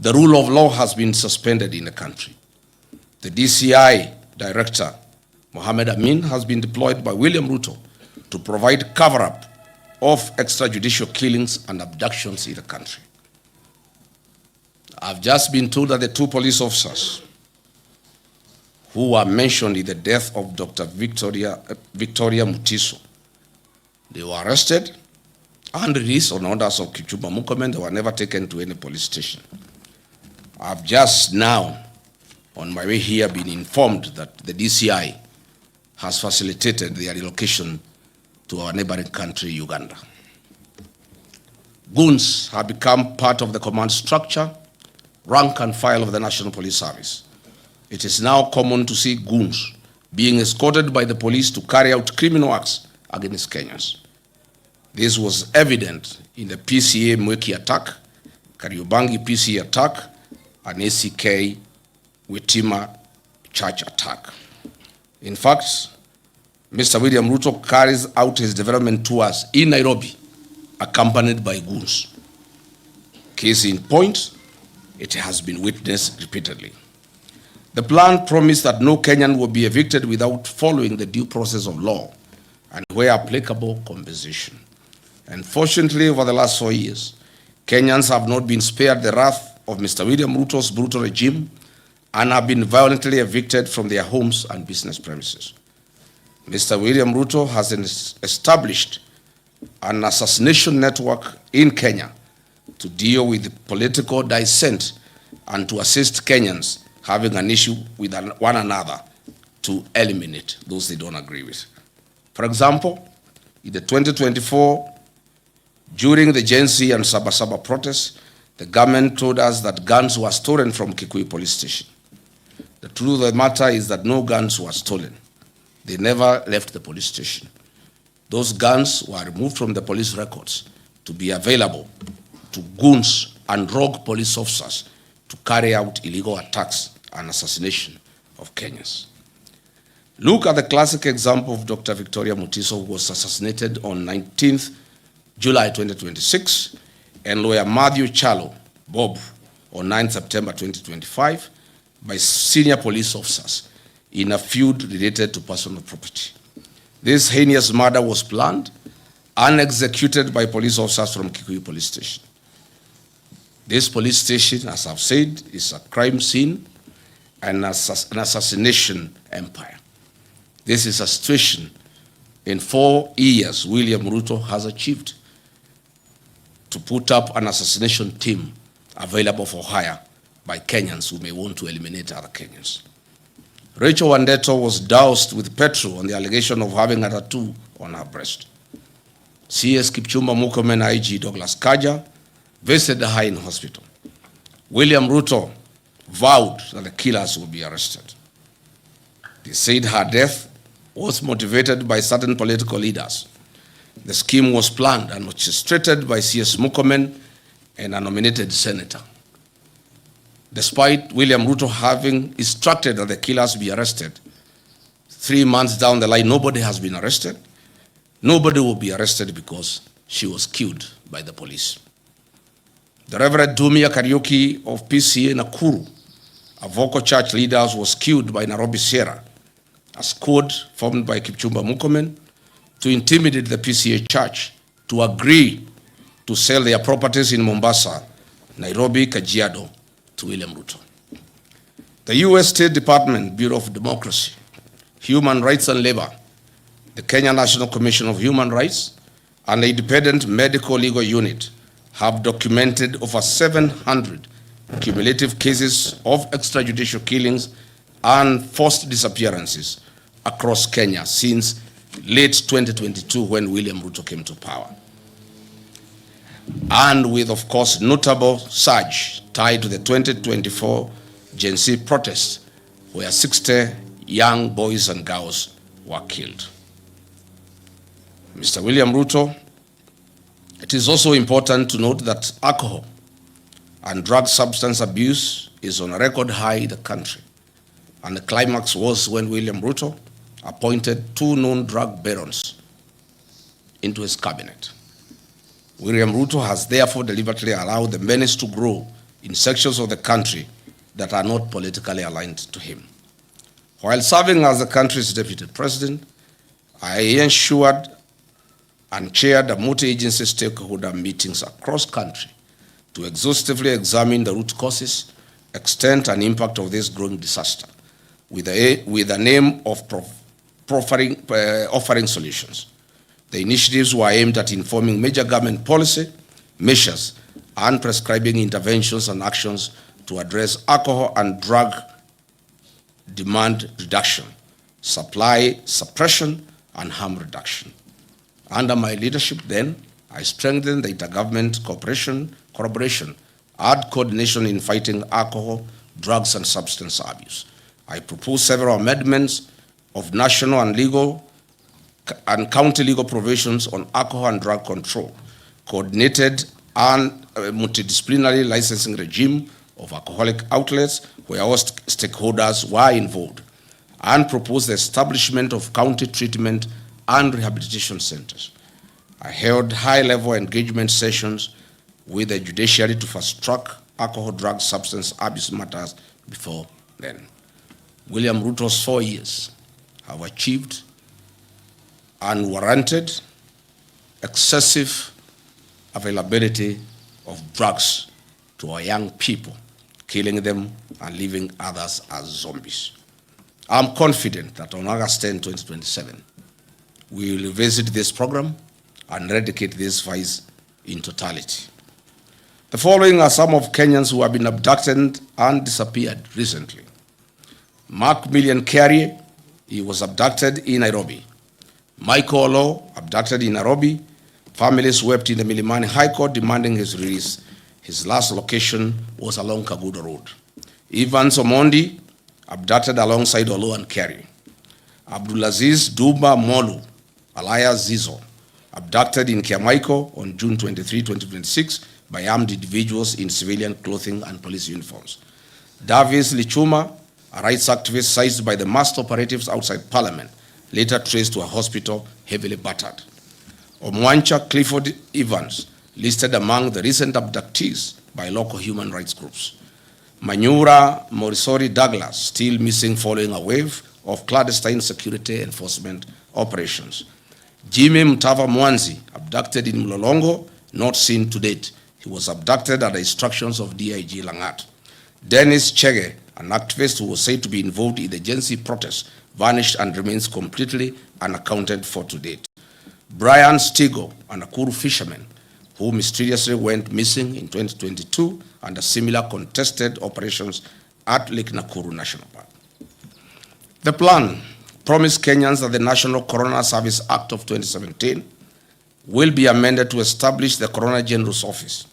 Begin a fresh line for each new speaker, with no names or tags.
The rule of law has been suspended in the country. The DCI Director, Mohamed Amin, has been deployed by William Ruto to provide cover-up of extrajudicial killings and abductions in the country. I've just been told that the 2 police officers who were mentioned in the death of Dr. Victoria Mutiso, they were arrested and released on orders of Kipchumba Murkomen. They were never taken to any police station. I've just now, on my way here, been informed that the DCI has facilitated their relocation to our neighboring country, Uganda. Goons have become part of the command structure, rank and file of the National Police Service. It is now common to see goons being escorted by the police to carry out criminal acts against Kenyans. This was evident in the PCA Mweki attack, Kariobangi PCA attack, and ACK Witima Church attack. In fact, Mr. William Ruto carries out his development tours in Nairobi, accompanied by goons. Case in point, it has been witnessed repeatedly. The plan promised that no Kenyan will be evicted without following the due process of law and, where applicable, compensation. Unfortunately, over the last 4 years, Kenyans have not been spared the wrath of Mr. William Ruto's brutal regime and have been violently evicted from their homes and business premises. Mr. William Ruto has established an assassination network in Kenya to deal with political dissent and to assist Kenyans having an issue with one another to eliminate those they don't agree with. For example, in the 2024, during the Gen Z and Sabasaba protests, the government told us that guns were stolen from Kikuyu police station. The truth of the matter is that no guns were stolen. They never left the police station. Those guns were removed from the police records to be available to goons and rogue police officers to carry out illegal attacks and assassination of Kenyans. Look at the classic example of Dr. Victoria Mutiso, who was assassinated on 19th July 2026, and lawyer Matthew Chalo Bob on 9 September 2025 by senior police officers in a feud related to personal property. This heinous murder was planned and executed by police officers from Kikuyu police station. This police station, as I've said, is a crime scene and an assassination empire. This is a situation in 4 years William Ruto has achieved to put up an assassination team available for hire by Kenyans who may want to eliminate other Kenyans. Rachel Wandeto was doused with petrol on the allegation of having a tattoo on her breast. CS Kipchumba Murkomen IG Douglas Kaja visited her in hospital. William Ruto vowed that the killers would be arrested. They said her death was motivated by certain political leaders. The scheme was planned and orchestrated by CS Murkomen and a nominated senator. Despite William Ruto having instructed that the killers be arrested, 3 months down the line, nobody has been arrested. Nobody will be arrested because she was killed by the police. The Reverend Dumia Kariuki of PCA Nakuru, a vocal church leader, was killed by Nairobi Sierra, a squad formed by Kipchumba Murkomen to intimidate the PCA church to agree to sell their properties in Mombasa, Nairobi, Kajiado to William Ruto. The U.S. State Department, Bureau of Democracy, Human Rights and Labor, the Kenya National Commission of Human Rights, and the Independent Medical Legal Unit have documented over 700 cumulative cases of extrajudicial killings and forced disappearances across Kenya since late 2022 when William Ruto came to power. And with, of course, notable surge tied to the 2024 Gen Z protests, where 60 young boys and girls were killed. Mr. William Ruto, it is also important to note that alcohol and drug substance abuse is on a record high in the country. And the climax was when William Ruto appointed 2 known drug barons into his cabinet. William Ruto has therefore deliberately allowed the menace to grow in sections of the country that are not politically aligned to him. While serving as the country's deputy president, I ensured and chaired multi-agency stakeholder meetings across country to exhaustively examine the root causes, extent, and impact of this growing disaster, with the aim of offering solutions. The initiatives were aimed at informing major government policy, measures, and prescribing interventions and actions to address alcohol and drug demand reduction, supply suppression, and harm reduction. Under my leadership then, I strengthened the intergovernment collaboration, and coordination in fighting alcohol, drugs, and substance abuse. I proposed several amendments of national and county legal provisions on alcohol and drug control, coordinated and multidisciplinary licensing regime of alcoholic outlets where all stakeholders were involved, and proposed the establishment of county treatment and rehabilitation centers. I held high-level engagement sessions with the judiciary to fast-track alcohol, drug, substance abuse matters before then. William Ruto's 4 years have achieved unwarranted, excessive availability of drugs to our young people, killing them and leaving others as zombies. I'm confident that on August 10, 2027, we will revisit this program and eradicate these vices in totality. The following are some of Kenyans who have been abducted and disappeared recently. Mark Million Carey, he was abducted in Nairobi. Michael Olo, abducted in Nairobi. Families wept in the Milimani High Court demanding his release. His last location was along Kagudo Road. Evans Omondi, abducted alongside Olo and Carey. Abdulaziz Duba Molu, alias Zizo, abducted in Kiamaiko on June 23, 2026 by armed individuals in civilian clothing and police uniforms. Davis Lichuma, a rights activist seized by the masked operatives outside Parliament, later traced to a hospital heavily battered. Omwancha Clifford Evans, listed among the recent abductees by local human rights groups. Manyura Morisori Douglas, still missing following a wave of clandestine security enforcement operations. Jimmy Mtava Mwanzi, abducted in Mlolongo, not seen to date. He was abducted at the instructions of DIG Langat. Dennis Chege, an activist who was said to be involved in the Gen Z protests, vanished and remains completely unaccounted for to date. Brian Stigo, a Nakuru fisherman, who mysteriously went missing in 2022 under similar contested operations at Lake Nakuru National Park. The plan promised Kenyans that the National Coroner Service Act of 2017 will be amended to establish the Coroner General's Office